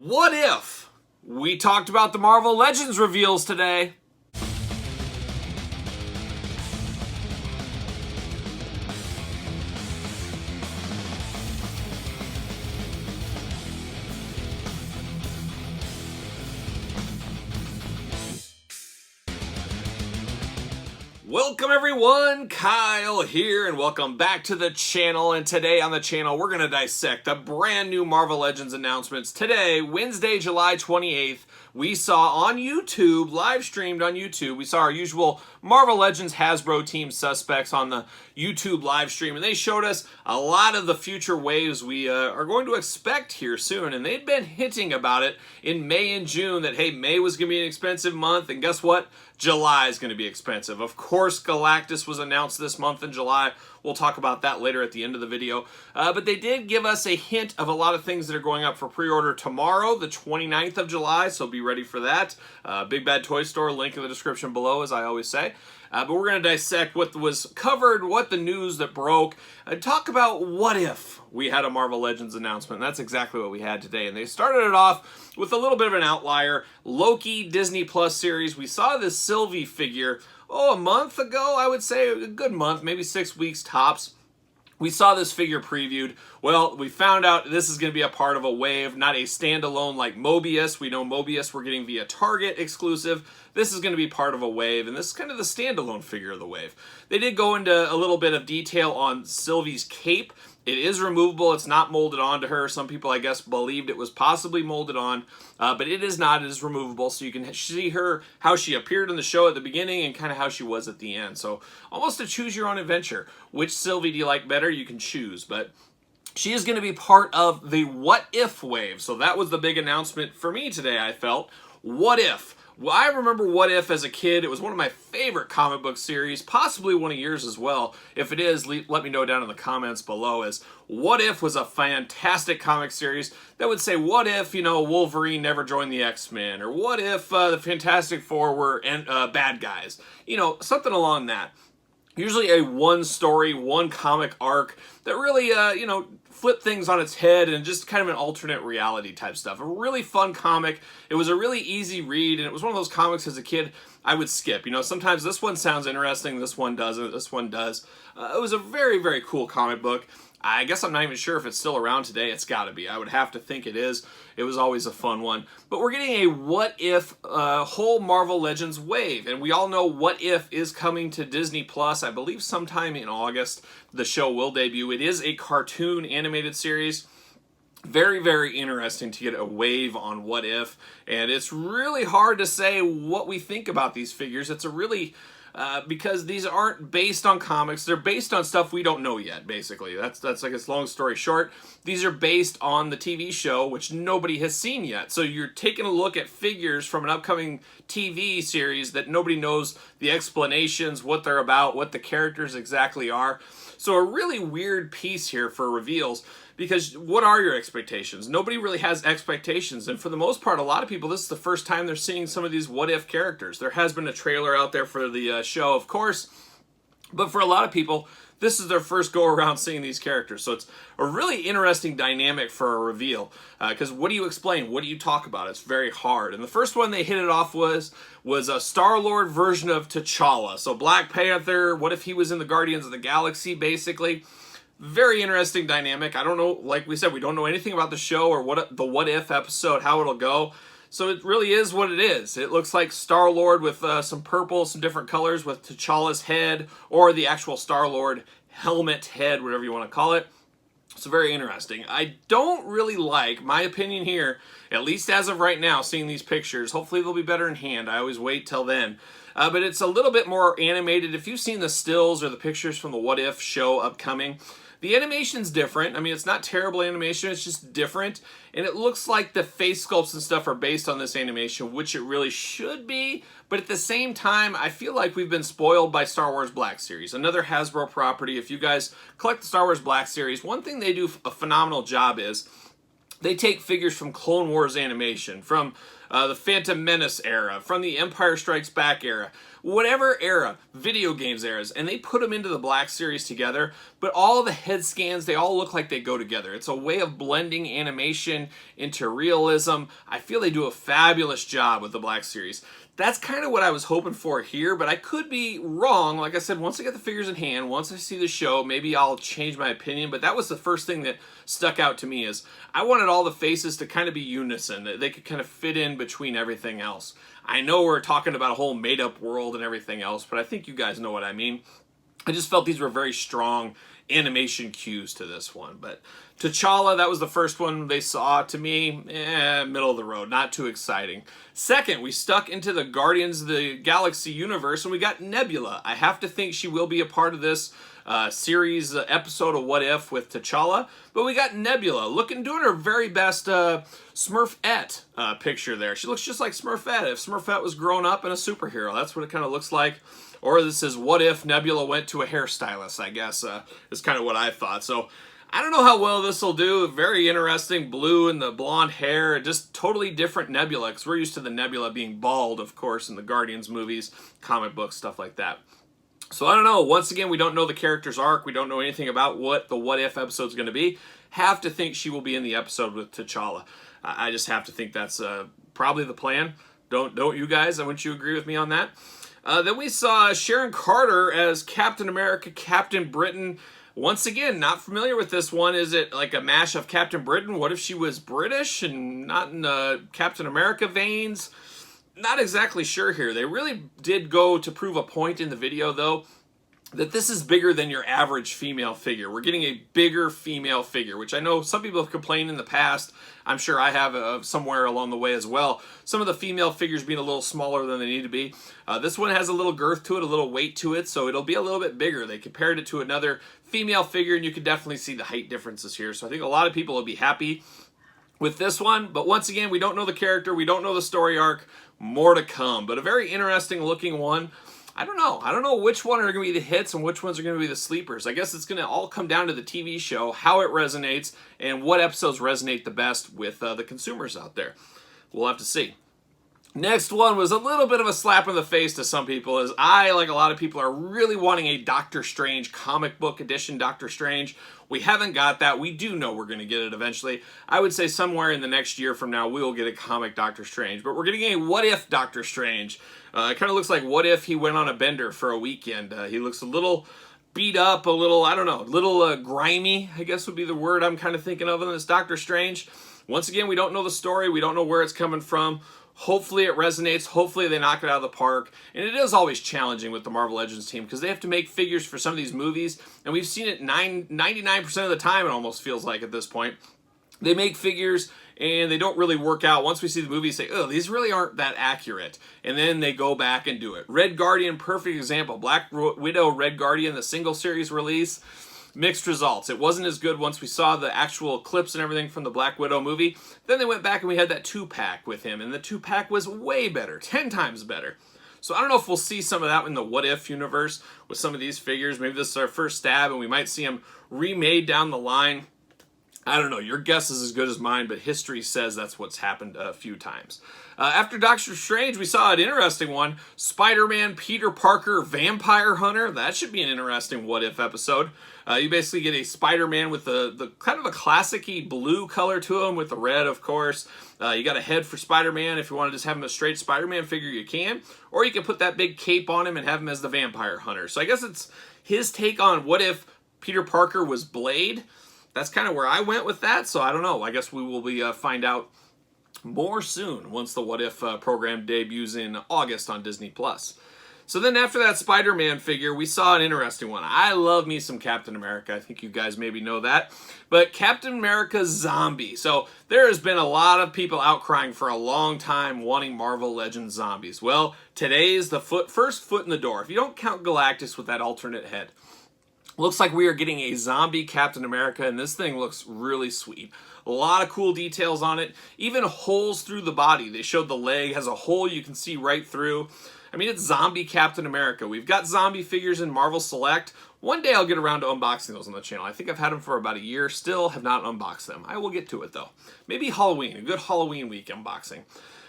What if we talked about the Marvel Legends reveals today? Welcome everyone, Kyle here, and welcome back to the channel. And today on the channel, we're going to dissect the brand new Marvel Legends announcements. Today, Wednesday, July 28th, we saw on YouTube, live streamed on YouTube, we saw our usual Marvel Legends Hasbro team suspects on the YouTube live stream, and they showed us a lot of the future waves we are going to expect here soon. And they'd been hinting about it in May and June that, hey, May was going to be an expensive month, and guess what? July is going to be expensive. Of course, Galactus was announced this month in July. We'll talk about that later at the end of the video. But they did give us a hint of a lot of things that are going up for pre-order tomorrow, the 29th of July, so be ready for that. Big Bad Toy Store, link in the description below, as I always say. But we're going to dissect what was covered, what the news that broke, and talk about what if we had a Marvel Legends announcement. That's exactly what we had today. And they started it off with a little bit of an outlier. Loki Disney Plus series. We saw this Sylvie figure, a month ago, I would say. A good month, maybe 6 weeks tops. We saw this figure previewed. Well, we found out this is going to be a part of a wave, not a standalone like Mobius. We know Mobius we're getting via Target exclusive. This is going to be part of a wave, and this is kind of the standalone figure of the wave. They did go into a little bit of detail on Sylvie's cape. It is removable. It's not molded onto her. Some people, I guess, believed it was possibly molded on, but it is not. It is removable, so you can see her, how she appeared in the show at the beginning and kind of how she was at the end. So almost a choose your own adventure. Which Sylvie do you like better? You can choose, but she is going to be part of the What If wave. So that was the big announcement for me today, I felt. What if? Well, I remember What If as a kid. It was one of my favorite comic book series, possibly one of yours as well. If it is, let me know down in the comments below, as What If was a fantastic comic series that would say, what if, Wolverine never joined the X-Men? Or what if the Fantastic Four were bad guys? Something along that. Usually a one story, one comic arc that really, flipped things on its head and just kind of an alternate reality type stuff. A really fun comic. It was a really easy read, and it was one of those comics as a kid I would skip. Sometimes this one sounds interesting, this one doesn't, this one does. It was a very, very cool comic book. I guess I'm not even sure if it's still around today. It's got to be. I would have to think it is. It was always a fun one. But we're getting a What If whole Marvel Legends wave. And we all know What If is coming to Disney Plus. I believe sometime in August the show will debut. It is a cartoon animated series. Very, very interesting to get a wave on What If. And it's really hard to say what we think about these figures. It's a really... because these aren't based on comics. They're based on stuff we don't know yet, basically. That's like a long story short. These are based on the TV show, which nobody has seen yet. So you're taking a look at figures from an upcoming TV series that nobody knows the explanations, what they're about, what the characters exactly are. So a really weird piece here for reveals, because what are your expectations? Nobody really has expectations, and for the most part, a lot of people, this is the first time they're seeing some of these what-if characters. There has been a trailer out there for the show, of course, but for a lot of people, this is their first go-around seeing these characters. So it's a really interesting dynamic for a reveal, because what do you explain? What do you talk about? It's very hard. And the first one they hit it off was a Star-Lord version of T'Challa. So Black Panther, what if he was in the Guardians of the Galaxy, basically? Very interesting dynamic. I don't know, like we said, we don't know anything about the show or the What If episode, how it'll go. So it really is what it is. It looks like Star-Lord with some purple, some different colors with T'Challa's head, or the actual Star-Lord helmet head, whatever you want to call it. So very interesting. I don't really like, my opinion here, at least as of right now, seeing these pictures. Hopefully they'll be better in hand. I always wait till then. But it's a little bit more animated. If you've seen the stills or the pictures from the What If show upcoming, the animation's different. I mean, it's not terrible animation, it's just different. And it looks like the face sculpts and stuff are based on this animation, which it really should be. But at the same time, I feel like we've been spoiled by Star Wars Black Series, another Hasbro property. If you guys collect the Star Wars Black Series, one thing they do a phenomenal job is they take figures from Clone Wars animation, from the Phantom Menace era, from the Empire Strikes Back era. whatever era, video games eras, and they put them into the Black Series together, but all the head scans, they all look like they go together. It's a way of blending animation into realism. I feel they do a fabulous job with the Black Series. That's kind of what I was hoping for here, but I could be wrong. Like I said, once I get the figures in hand, once I see the show, maybe I'll change my opinion, but that was the first thing that stuck out to me is I wanted all the faces to kind of be unison, that they could kind of fit in between everything else. I know we're talking about a whole made-up world and everything else, but I think you guys know what I mean. I just felt these were very strong animation cues to this one. But T'Challa, that was the first one they saw. To me, middle of the road, not too exciting. Second, we stuck into the Guardians of the Galaxy universe, and we got Nebula. I have to think she will be a part of this series episode of What If with T'Challa, but we got Nebula doing her very best Smurfette picture there. She looks just like Smurfette. If Smurfette was grown up and a superhero, that's what it kind of looks like. Or this is what if Nebula went to a hairstylist, I guess, is kind of what I thought. So I don't know how well this will do. Very interesting, blue and the blonde hair, just totally different Nebula, because we're used to the Nebula being bald, of course, in the Guardians movies, comic books, stuff like that. So I don't know. Once again, we don't know the character's arc. We don't know anything about what the What If episode is going to be. Have to think she will be in the episode with T'Challa. I just have to think that's probably the plan. Don't you guys? Wouldn't you agree with me on that? Then we saw Sharon Carter as Captain America, Captain Britain. Once again, not familiar with this one. Is it like a mash of Captain Britain? What if she was British and not in Captain America veins? Not exactly sure here. They really did go to prove a point in the video, though, that this is bigger than your average female figure. We're getting a bigger female figure, which I know some people have complained in the past. I'm sure I have somewhere along the way as well. Some of the female figures being a little smaller than they need to be. This one has a little girth to it, a little weight to it, so it'll be a little bit bigger. They compared it to another female figure, and you can definitely see the height differences here. So I think a lot of people will be happy with this one. But once again, we don't know the character. We don't know the story arc. More to come. But a very interesting looking one. I don't know. I don't know which one are going to be the hits and which ones are going to be the sleepers. I guess it's going to all come down to the TV show, how it resonates, and what episodes resonate the best with the consumers out there. We'll have to see. Next one was a little bit of a slap in the face to some people, as I, like a lot of people, are really wanting a Doctor Strange comic book edition Doctor Strange. We haven't got that. We do know we're going to get it eventually. I would say somewhere in the next year from now, we will get a comic Doctor Strange. But we're getting a What If Doctor Strange. It kind of looks like what if he went on a bender for a weekend. He looks a little beat up, a little, I don't know, a little grimy, I guess would be the word I'm kind of thinking of in this Doctor Strange. Once again, we don't know the story. We don't know where it's coming from. Hopefully it resonates. Hopefully they knock it out of the park. And it is always challenging with the Marvel Legends team because they have to make figures for some of these movies. And we've seen it 99% of the time, it almost feels like at this point. They make figures and they don't really work out. Once we see the movie, say, oh, these really aren't that accurate. And then they go back and do it. Red Guardian, perfect example. Black Widow, Red Guardian, the single series release. Mixed results. It wasn't as good once we saw the actual clips and everything from the Black Widow movie. Then they went back and we had that 2-pack with him, and the 2-pack was way better, 10 times better. So I don't know if we'll see some of that in the What If universe with some of these figures. Maybe this is our first stab and we might see them remade down the line. I don't know. Your guess is as good as mine, but history says that's what's happened a few times. After Doctor Strange, we saw an interesting one. Spider-Man, Peter Parker, Vampire Hunter. That should be an interesting What If episode. You basically get a Spider-Man with the kind of a classic-y blue color to him with the red, of course. You got a head for Spider-Man. If you want to just have him a straight Spider-Man figure, you can. Or you can put that big cape on him and have him as the Vampire Hunter. So I guess it's his take on what if Peter Parker was Blade. That's kind of where I went with that. So I don't know. I guess we will be find out more soon once the What If program debuts in August on Disney+. So then after that Spider-Man figure, we saw an interesting one. I love me some Captain America. I think you guys maybe know that. But Captain America Zombie. So there has been a lot of people outcrying for a long time wanting Marvel Legends zombies. Well, today is the first foot in the door. If you don't count Galactus with that alternate head. Looks like we are getting a zombie Captain America, and this thing looks really sweet. A lot of cool details on it. Even holes through the body. They showed the leg has a hole you can see right through. I mean, it's zombie Captain America. We've got zombie figures in Marvel Select. One day I'll get around to unboxing those on the channel. I think I've had them for about a year, still have not unboxed them. I will get to it though. Maybe Halloween, a good Halloween week unboxing.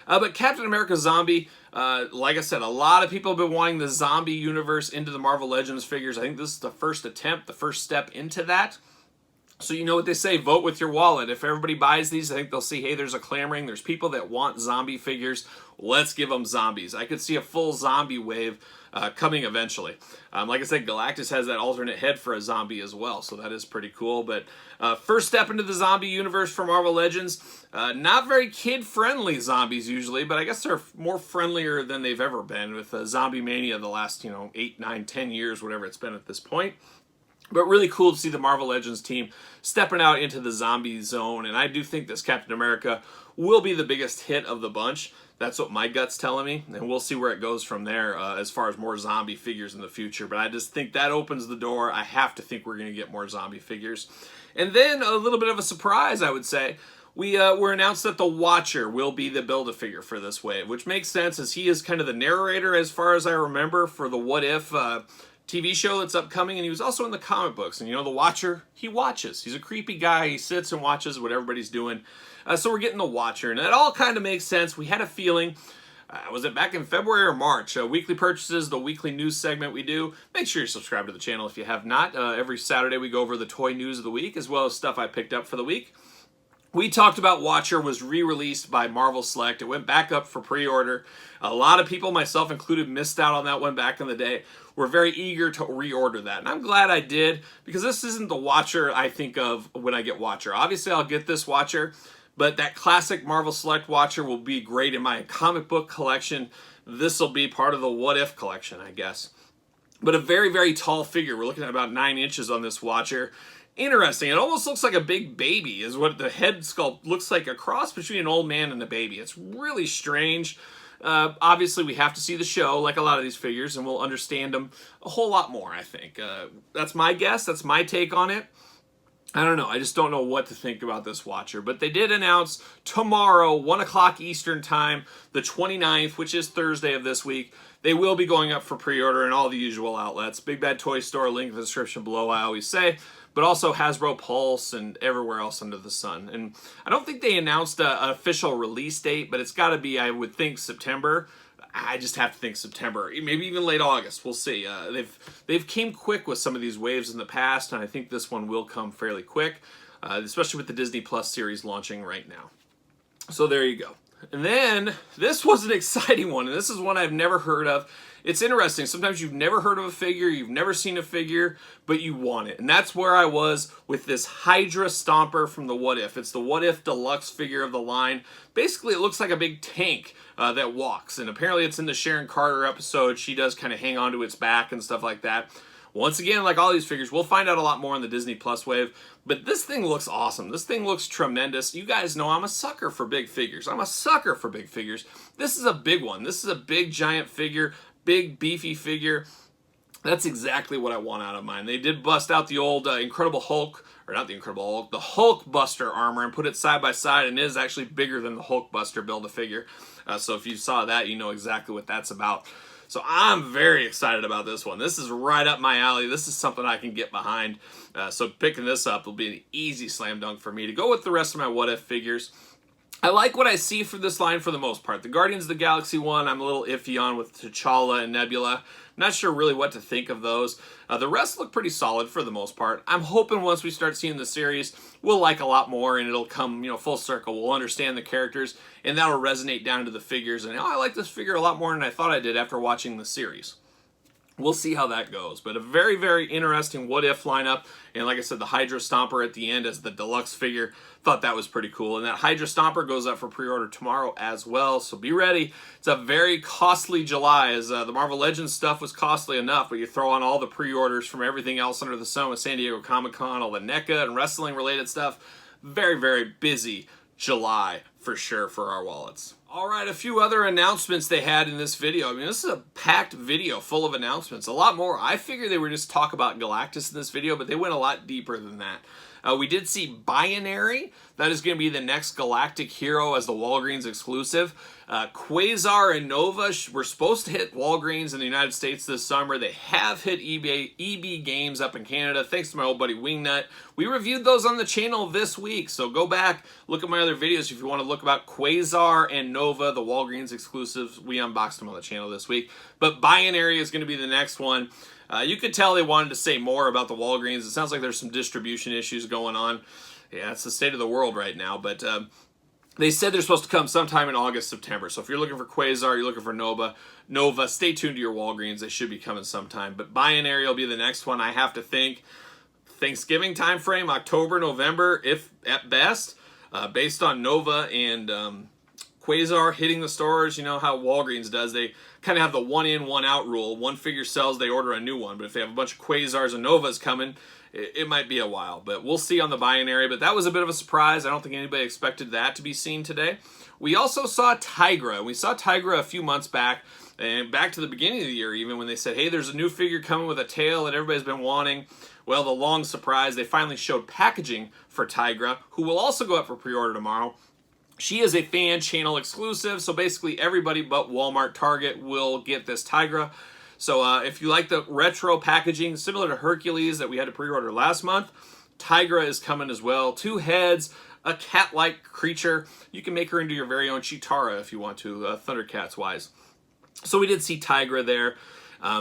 But Captain America Zombie, like I said, a lot of people have been wanting the zombie universe into the Marvel Legends figures. I think this is the first attempt, the first step into that. So you know what they say, vote with your wallet. If everybody buys these, I think they'll see, hey, there's a clamoring. There's people that want zombie figures. Let's give them zombies. I could see a full zombie wave coming eventually. Like I said, Galactus has that alternate head for a zombie as well, so that is pretty cool. But first step into the zombie universe for Marvel Legends. Not very kid-friendly zombies usually, but I guess they're more friendlier than they've ever been with Zombie Mania the last, 8, 9, 10 years, whatever it's been at this point. But really cool to see the Marvel Legends team stepping out into the zombie zone. And I do think this Captain America will be the biggest hit of the bunch. That's what my gut's telling me. And we'll see where it goes from there as far as more zombie figures in the future. But I just think that opens the door. I have to think we're going to get more zombie figures. And then a little bit of a surprise, I would say. We were announced that the Watcher will be the Build-A-Figure for this wave, which makes sense as he is kind of the narrator as far as I remember for the What If TV show that's upcoming, and he was also in the comic books. And the Watcher, he watches. He's a creepy guy. He sits and watches what everybody's doing. So we're getting the Watcher, and it all kind of makes sense. We had a feeling, was it back in February or March? Weekly purchases, the weekly news segment we do. Make sure you subscribe to the channel if you have not. Every Saturday we go over the toy news of the week, as well as stuff I picked up for the week. We talked about Watcher was re-released by Marvel Select. It went back up for pre-order. A lot of people, myself included, missed out on that one back in the day. We're very eager to reorder that. And I'm glad I did, because this isn't the Watcher I think of when I get Watcher. Obviously, I'll get this Watcher, but that classic Marvel Select Watcher will be great in my comic book collection. This will be part of the What If collection, I guess. But a very, very tall figure. We're looking at about 9 inches on this Watcher. Interesting. It almost looks like a big baby is what the head sculpt looks like, a cross between an old man and a baby. It's really strange. Obviously, we have to see the show like a lot of these figures, and we'll understand them a whole lot more, I think. That's my guess. That's my take on it. I don't know. I just don't know what to think about this Watcher. But they did announce tomorrow, 1 o'clock Eastern Time, the 29th, which is Thursday of this week. They will be going up for pre-order in all the usual outlets. Big Bad Toy Store, link in the description below, I always say. But also Hasbro Pulse and everywhere else under the sun. And I don't think they announced an official release date, but it's got to be, I would think, September. I just have to think September, maybe even late August. We'll see. They've came quick with some of these waves in the past, and I think this one will come fairly quick, especially with the Disney Plus series launching right now. So there you go. And then this was an exciting one, and this is one I've never heard of. It's interesting. Sometimes you've never heard of a figure, you've never seen a figure, but you want it. And that's where I was with this Hydra Stomper from the What If. It's the What If Deluxe figure of the line. Basically, it looks like a big tank that walks. And apparently it's in the Sharon Carter episode. She does kind of hang onto its back and stuff like that. Once again, like all these figures, we'll find out a lot more on the Disney Plus wave. But this thing looks awesome. This thing looks tremendous. You guys know I'm a sucker for big figures. I'm a sucker for big figures. This is a big one. This is a big, giant figure. Big, beefy figure. That's exactly what I want out of mine. They did bust out the old Incredible Hulk, or not the Incredible Hulk, the Hulk Buster armor and put it side by side, and it is actually bigger than the Hulk Buster Build-A-Figure. So if you saw that, you know exactly what that's about. So I'm very excited about this one. This is right up my alley. This is something I can get behind. So picking this up will be an easy slam dunk for me to go with the rest of my What If figures. I like what I see for this line for the most part. The Guardians of the Galaxy one, I'm a little iffy on with T'Challa and Nebula. I'm not sure really what to think of those. The rest look pretty solid for the most part. I'm hoping once we start seeing the series, we'll like a lot more and it'll come, full circle. We'll understand the characters and that'll resonate down to the figures. And I like this figure a lot more than I thought I did after watching the series. We'll see how that goes. But a very, very interesting What If lineup. And like I said, the Hydra Stomper at the end as the deluxe figure. Thought that was pretty cool. And that Hydra Stomper goes up for pre-order tomorrow as well. So be ready. It's a very costly July, as the Marvel Legends stuff was costly enough. But you throw on all the pre-orders from everything else under the sun with San Diego Comic-Con, all the NECA and wrestling related stuff. Very, very busy July for sure for our wallets. All right, a few other announcements they had in this video. I mean, this is a packed video full of announcements. A lot more. I figured they were just talk about Galactus in this video, but they went a lot deeper than that. We did see Binary. That is going to be the next galactic hero as the Walgreens exclusive. Quasar and Nova were supposed to hit Walgreens in the United States this summer. They have hit EB Games up in Canada, thanks to my old buddy Wingnut. We reviewed those on the channel this week, so go back, look at my other videos if you want to look about Quasar and Nova, the Walgreens exclusives. We unboxed them on the channel this week. But Binary is going to be the next one. You could tell they wanted to say more about the Walgreens. It sounds like there's some distribution issues going on. Yeah, it's the state of the world right now, but they said they're supposed to come sometime in August, September. So if you're looking for Quasar, you're looking for Nova, stay tuned to your Walgreens. They should be coming sometime. But Binary will be the next one. I have to think Thanksgiving time frame, October, November, if at best, based on Nova and Quasar hitting the stores. You know how Walgreens does. They kind of have the one in, one out rule. One figure sells, they order a new one. But if they have a bunch of Quasars and Novas coming, it might be a while. But we'll see on the Binary. But that was a bit of a surprise. I don't think anybody expected that to be seen today. We also saw Tigra. We saw Tigra a few months back, and back to the beginning of the year even, when they said, hey, there's a new figure coming with a tail that everybody's been wanting. Well, the long surprise, they finally showed packaging for Tigra, who will also go up for pre-order tomorrow. She is a fan channel exclusive, so basically everybody but Walmart, Target will get this Tigra. So if you like the retro packaging, similar to Hercules that we had to pre-order last month, Tigra is coming as well. 2 heads, a cat-like creature. You can make her into your very own Chitara if you want to, Thundercats-wise. So we did see Tigra there.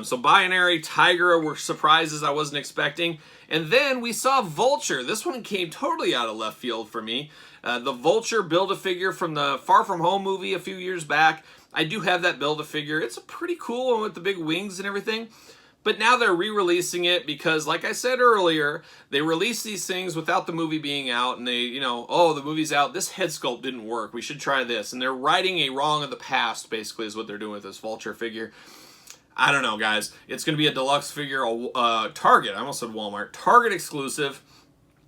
So Binary, Tigra were surprises I wasn't expecting. And then we saw Vulture. This one came totally out of left field for me. The Vulture Build-A-Figure from the Far From Home movie a few years back. I do have that Build-A-Figure. It's a pretty cool one with the big wings and everything. But now they're re-releasing it because, like I said earlier, they released these things without the movie being out. And they, you know, oh, the movie's out. This head sculpt didn't work. We should try this. And they're righting a wrong of the past, basically, is what they're doing with this Vulture figure. I don't know, guys. It's going to be a deluxe figure, Target. I almost said Walmart. Target exclusive.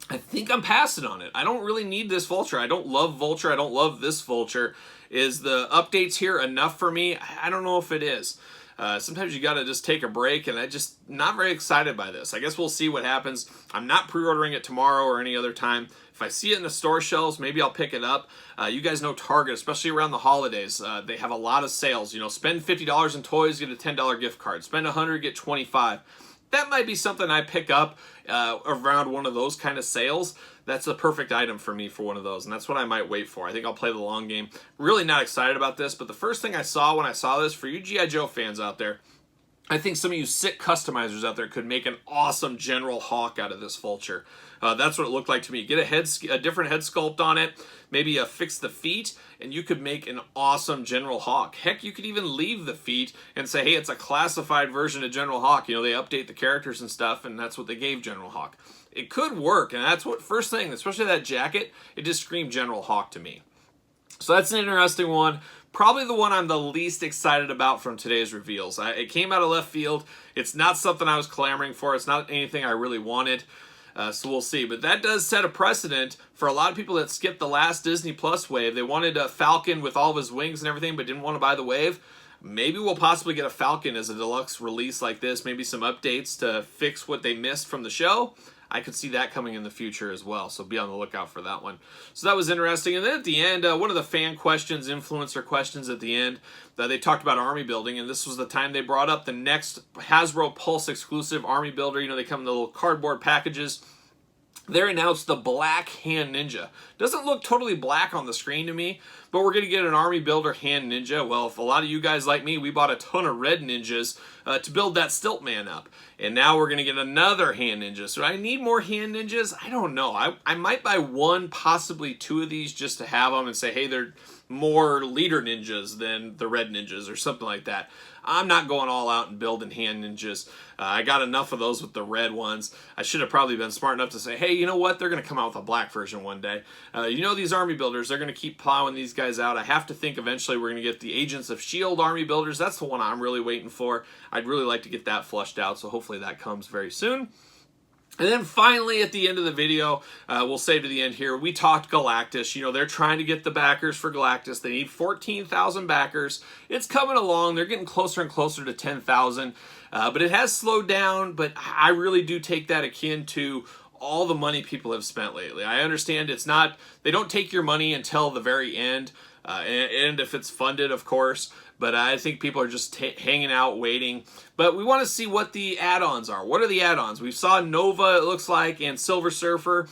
I think I'm passing on it. I don't really need this Vulture. I don't love Vulture. I don't love this Vulture. Is the updates here enough for me? I don't know if it is. Sometimes you got to just take a break, and I'm just not very excited by this. I guess we'll see what happens. I'm not pre-ordering it tomorrow or any other time. If I see it in the store shelves, maybe I'll pick it up. You guys know Target, especially around the holidays, they have a lot of sales. You know, spend $50 in toys, get a $10 gift card. Spend $100, get $25. That might be something I pick up around one of those kind of sales. That's the perfect item for me for one of those, and that's what I might wait for. I think I'll play the long game. Really not excited about this, but the first thing I saw when I saw this, for you G.I. Joe fans out there, I think some of you sick customizers out there could make an awesome General Hawk out of this Vulture. That's what it looked like to me. Get a different head sculpt on it, maybe fix the feet, and you could make an awesome General Hawk. Heck, you could even leave the feet and say, hey, it's a classified version of General Hawk. You know, they update the characters and stuff, and that's what they gave General Hawk. It could work, and that's what, first thing, especially that jacket, it just screamed General Hawk to me. So that's an interesting one. Probably the one I'm the least excited about from today's reveals. It came out of left field. It's not something I was clamoring for. It's not anything I really wanted. So we'll see. But that does set a precedent for a lot of people that skipped the last Disney Plus wave. They wanted a Falcon with all of his wings and everything, but didn't want to buy the wave. Maybe we'll possibly get a Falcon as a deluxe release like this. Maybe some updates to fix what they missed from the show. I could see that coming in the future as well, so be on the lookout for that one. So that was interesting. And then at the end, one of the fan questions, influencer questions at the end, they talked about army building, and this was the time they brought up the next Hasbro Pulse exclusive army builder. You know, they come in the little cardboard packages. They announced the Black Hand Ninja. Doesn't look totally black on the screen to me, but we're going to get an Army Builder Hand Ninja. Well, if a lot of you guys like me, we bought a ton of red ninjas to build that Stiltman up. And now we're going to get another Hand Ninja. So I need more Hand Ninjas? I don't know. I might buy one, possibly 2 of these just to have them and say, hey, they're more leader ninjas than the red ninjas or something like that. I'm not going all out and building hand ninjas. I got enough of those with the red ones. I should have probably been smart enough to say, hey, you know what? They're going to come out with a black version one day. You know, these army builders, they're going to keep plowing these guys out. I have to think eventually we're going to get the Agents of S.H.I.E.L.D. army builders. That's the one I'm really waiting for. I'd really like to get that flushed out, so hopefully that comes very soon. And then finally, at the end of the video, we'll save to the end here, we talked Galactus. You know, they're trying to get the backers for Galactus. They need 14,000 backers. It's coming along. They're getting closer and closer to 10,000. But it has slowed down, but I really do take that akin to all the money people have spent lately. I understand it's not, they don't take your money until the very end, and if it's funded, of course. But I think people are just hanging out, waiting. But we want to see what the add-ons are. What are the add-ons? We saw Nova, it looks like, and Silver Surfer.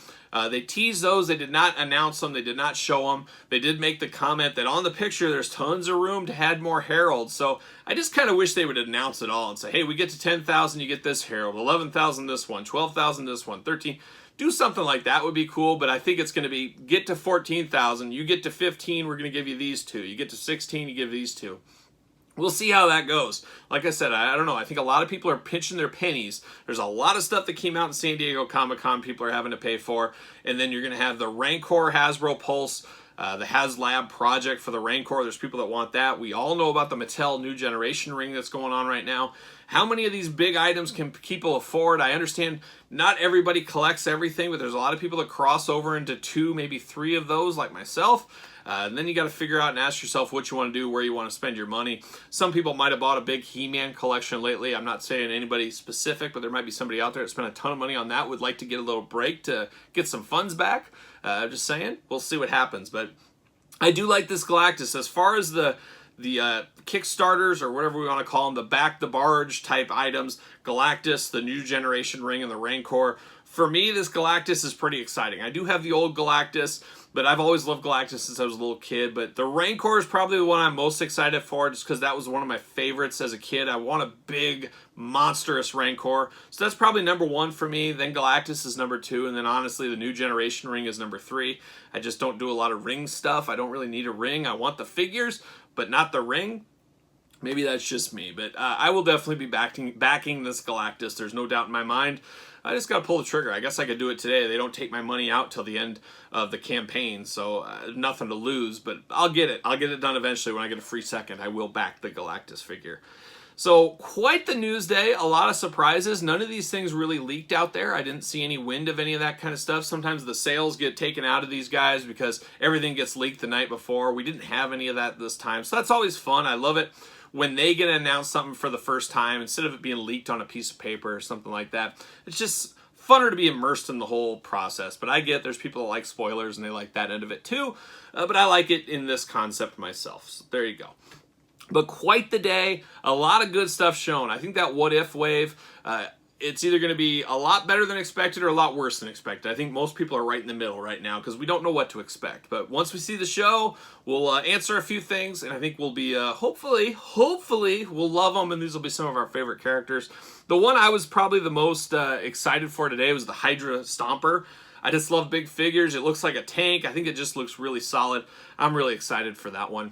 They teased those. They did not announce them. They did not show them. They did make the comment that on the picture, there's tons of room to add more heralds. So I just kind of wish they would announce it all and say, hey, we get to 10,000, you get this herald. 11,000 this one. 12,000 this one. 13. Do something like that would be cool, but I think it's going to be get to 14,000. You get to 15, we're going to give you these two. You get to 16, you give these two. We'll see how that goes. Like I said, I don't know. I think a lot of people are pinching their pennies. There's a lot of stuff that came out in San Diego Comic-Con people are having to pay for. And then you're going to have the Rancor Hasbro Pulse, the HasLab project for the Rancor. There's people that want that. We all know about the Mattel New Generation ring that's going on right now. How many of these big items can people afford? I understand not everybody collects everything, but there's a lot of people that cross over into 2, maybe 3 of those, like myself. And then you got to figure out and ask yourself what you want to do, where you want to spend your money. Some people might have bought a big He-Man collection lately. I'm not saying anybody specific, but there might be somebody out there that spent a ton of money on that, would like to get a little break to get some funds back. I'm just saying, we'll see what happens. But I do like this Galactus. As far as the Kickstarters, or whatever we want to call them, the back the barge type items, Galactus, the New Generation ring, and the Rancor. For me, this Galactus is pretty exciting. I do have the old Galactus, but I've always loved Galactus since I was a little kid. But the Rancor is probably the one I'm most excited for, just because that was one of my favorites as a kid. I want a big, monstrous Rancor. So that's probably number 1 for me. Then Galactus is number 2. And then honestly, the New Generation ring is number 3. I just don't do a lot of ring stuff. I don't really need a ring. I want the figures, but not the ring. Maybe that's just me, but I will definitely be backing this Galactus. There's no doubt in my mind. I just got to pull the trigger. I guess I could do it today. They don't take my money out till the end of the campaign, so nothing to lose, but I'll get it. I'll get it done eventually when I get a free second. I will back the Galactus figure. So quite the news day, a lot of surprises. None of these things really leaked out there. I didn't see any wind of any of that kind of stuff. Sometimes the sales get taken out of these guys because everything gets leaked the night before. We didn't have any of that this time, so that's always fun. I love it when they get to announce something for the first time instead of it being leaked on a piece of paper or something like that. It's just funner to be immersed in the whole process. But I get there's people that like spoilers and they like that end of it too. But I like it in this concept myself. So there you go. But quite the day, a lot of good stuff shown. I think that What If wave, it's either going to be a lot better than expected or a lot worse than expected. I think most people are right in the middle right now because we don't know what to expect. But once we see the show, we'll answer a few things, and I think we'll be, hopefully, we'll love them, and these will be some of our favorite characters. The one I was probably the most excited for today was the Hydra Stomper. I just love big figures. It looks like a tank. I think it just looks really solid. I'm really excited for that one.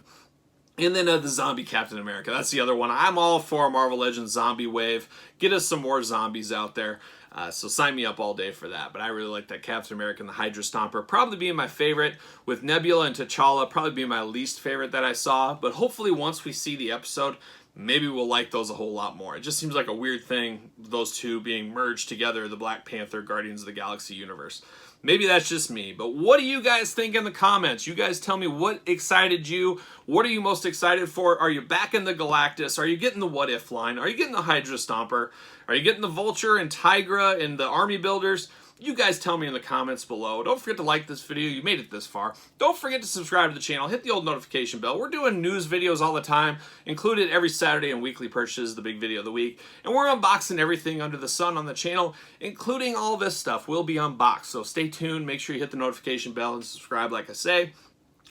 And then the zombie Captain America. That's the other one. I'm all for a Marvel Legends zombie wave. Get us some more zombies out there. So sign me up all day for that. But I really like that Captain America and the Hydra Stomper. Probably being my favorite, with Nebula and T'Challa probably being my least favorite that I saw. But hopefully once we see the episode, maybe we'll like those a whole lot more. It just seems like a weird thing, those two being merged together, the Black Panther, Guardians of the Galaxy universe. Maybe that's just me, but what do you guys think in the comments? You guys tell me what excited you. What are you most excited for? Are you backing the Galactus? Are you getting the What If line? Are you getting the Hydra Stomper? Are you getting the Vulture and Tigra and the Army Builders? You guys tell me in the comments below. Don't forget to like this video. You made it this far. Don't forget to subscribe to the channel. Hit the old notification bell. We're doing news videos all the time, included every Saturday and weekly purchases, the big video of the week. And we're unboxing everything under the sun on the channel, including all this stuff will be unboxed. So stay tuned. Make sure you hit the notification bell and subscribe like I say.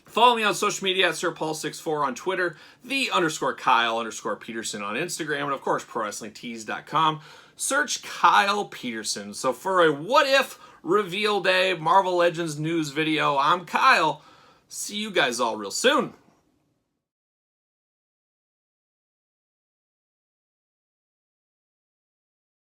Follow me on social media at SirPaul64 on Twitter, _Kyle_Peterson on Instagram, and of course, ProWrestlingTees.com. Search Kyle Peterson. So for a What If reveal day Marvel Legends news video, I'm Kyle. See you guys all real soon.